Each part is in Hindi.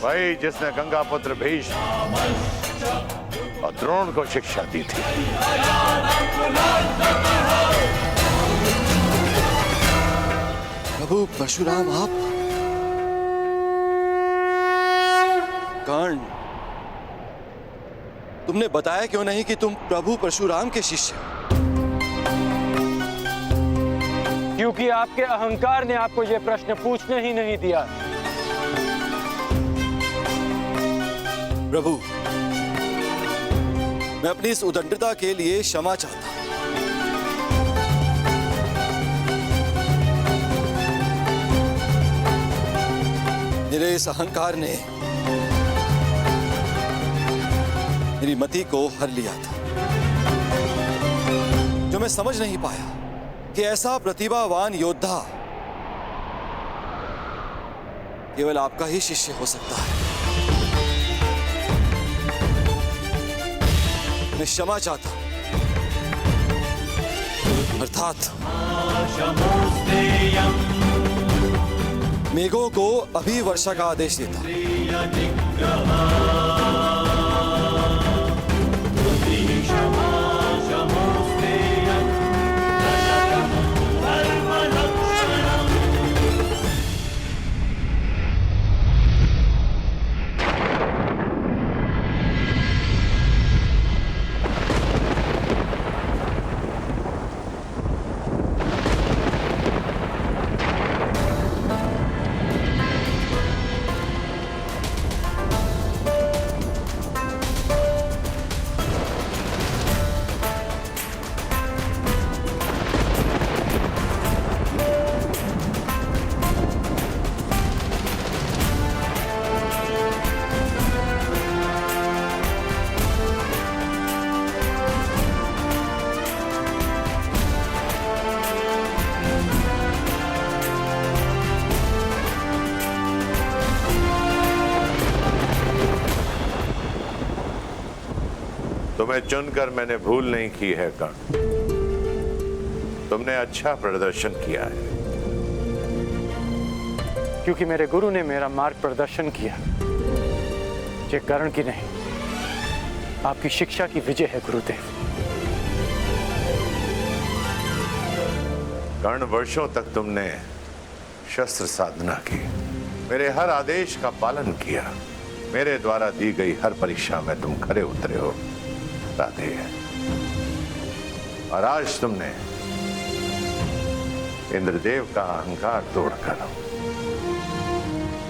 वही जिसने गंगापुत्र भीष्म और द्रोण को शिक्षा दी थी। प्रभु परशुराम आप? कर्ण, तुमने बताया क्यों नहीं कि तुम प्रभु परशुराम के शिष्य हो? क्योंकि आपके अहंकार ने आपको यह प्रश्न पूछने ही नहीं दिया। प्रभु, मैं अपनी इस उद्दंडता के लिए क्षमा चाहता हूं। मेरे इस अहंकार ने मेरी मति को हर लिया था, जो मैं समझ नहीं पाया कि ऐसा प्रतिभावान योद्धा केवल आपका ही शिष्य हो सकता है। मैं क्षमा चाहता हूं, अर्थात मेघों को अभी वर्षा का आदेश देता हूं। तुम्हें चुनकर मैंने भूल नहीं की है कर्ण। तुमने अच्छा प्रदर्शन किया है। क्योंकि मेरे गुरु ने मेरा मार्ग प्रदर्शन किया। ये कर्ण की नहीं, आपकी शिक्षा की विजय है गुरुदेव। कर्ण, वर्षों तक तुमने शस्त्र साधना की, मेरे हर आदेश का पालन किया, मेरे द्वारा दी गई हर परीक्षा में तुम खरे उतरे हो। राधे, और आज तुमने इंद्रदेव का अहंकार तोड़कर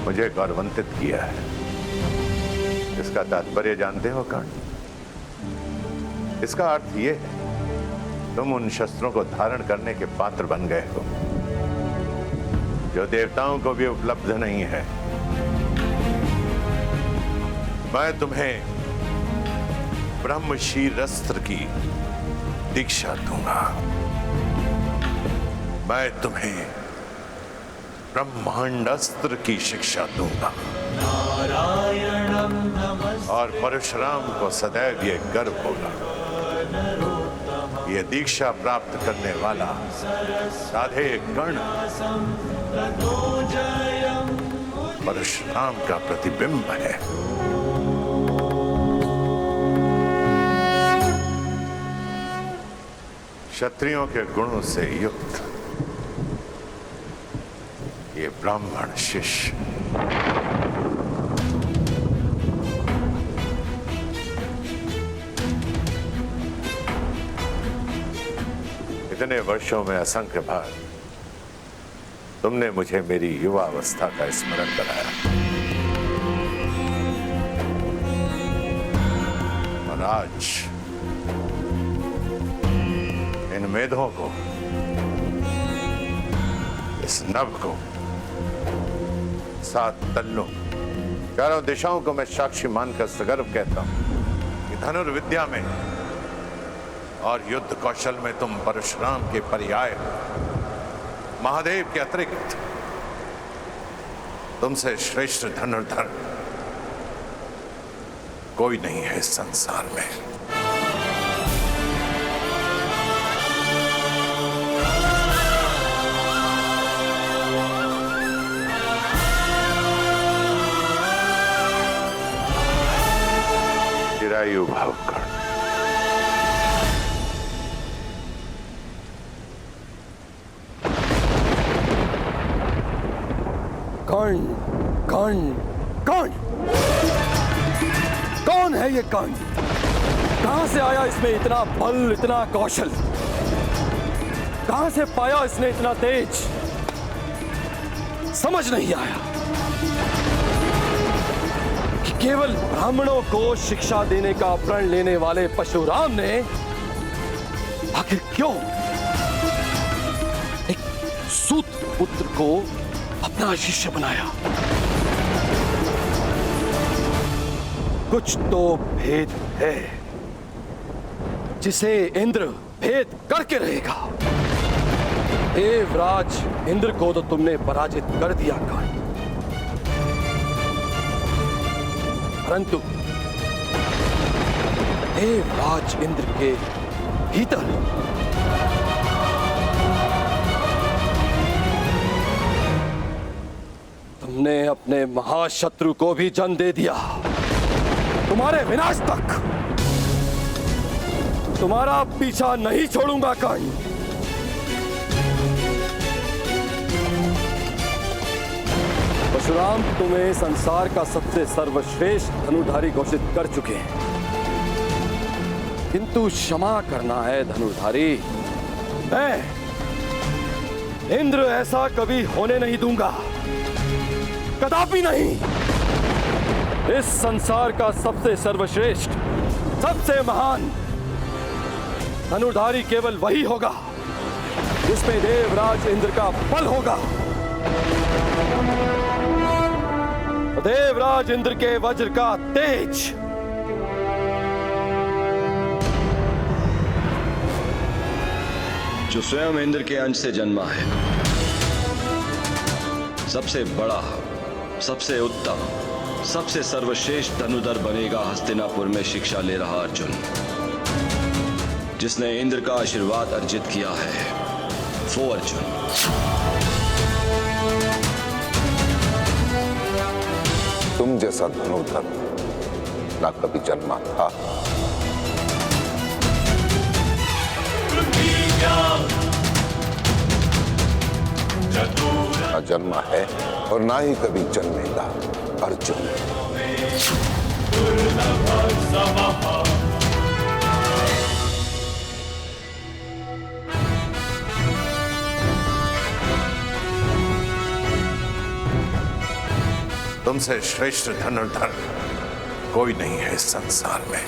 मुझे गौरवान्वित किया है। इसका तात्पर्य जानते हो कर्ण? इसका अर्थ यह है तुम उन शस्त्रों को धारण करने के पात्र बन गए हो जो देवताओं को भी उपलब्ध नहीं है। मैं तुम्हें ब्रह्मशीरस्त्र की दीक्षा दूंगा। मैं तुम्हें ब्रह्मांडस्त्र की शिक्षा दूंगा। और परशुराम को सदैव ये गर्व होगा, ये दीक्षा प्राप्त करने वाला राधे कर्ण परशुराम का प्रतिबिंब है। क्षत्रियों के गुणों से युक्त ये ब्राह्मण शिष्य इतने वर्षों में असंख्य बार तुमने मुझे मेरी युवा अवस्था का स्मरण कराया, और आज इन मेधों को, इस नभ को, 7 तल्लों, चारों दिशाओं को मैं साक्षी मानकर सगर्व कहता हूं कि धनुर्विद्या में और युद्ध कौशल में तुम परशुराम के पर्याय हो। महादेव के अतिरिक्त तुमसे श्रेष्ठ धनुर्धर कोई नहीं है इस संसार में। चिरायु भव कर्ण। कर्ण, कर्ण, कर्ण। कौन है ये कर्ण? कहां से आया इसमें इतना बल, इतना कौशल? कहां से पाया इसने इतना तेज? समझ नहीं आया कि केवल ब्राह्मणों को शिक्षा देने का प्रण लेने वाले परशुराम ने आखिर क्यों एक सूत पुत्र को अपना शिष्य बनाया। कुछ तो भेद है जिसे इंद्र भेद करके रहेगा। देवराज इंद्र को तो तुमने पराजित कर दिया कर्ण, परंतु देवराज इंद्र के भीतर तुमने अपने महाशत्रु को भी जन्म दे दिया। तुम्हारे विनाश तक तुम्हारा पीछा नहीं छोड़ूंगा कर्ण। परशुराम तुम्हें संसार का सबसे सर्वश्रेष्ठ धनुर्धारी घोषित कर चुके हैं, किंतु क्षमा करना है धनुर्धारी। मैं इंद्र ऐसा कभी होने नहीं दूंगा, कदापि नहीं। इस संसार का सबसे सर्वश्रेष्ठ, सबसे महान धनुर्धारी केवल वही होगा जिसमें देवराज इंद्र का बल होगा। देवराज इंद्र के वज्र का तेज। जो स्वयं इंद्र के अंश से जन्मा है, सबसे बड़ा, सबसे उत्तम, सबसे सर्वश्रेष्ठ धनुधर बनेगा हस्तिनापुर में शिक्षा ले रहा अर्जुन, जिसने इंद्र का आशीर्वाद अर्जित किया है, वो अर्जुन। तुम जैसा धनुर्धर ना कभी जन्मा था, ना जन्मा है और ना ही कभी जन्मेगा अर्जुन। तुमसे श्रेष्ठ धनुर्धर कोई नहीं है इस संसार में।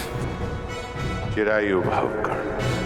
चिरायु भव कर्ण।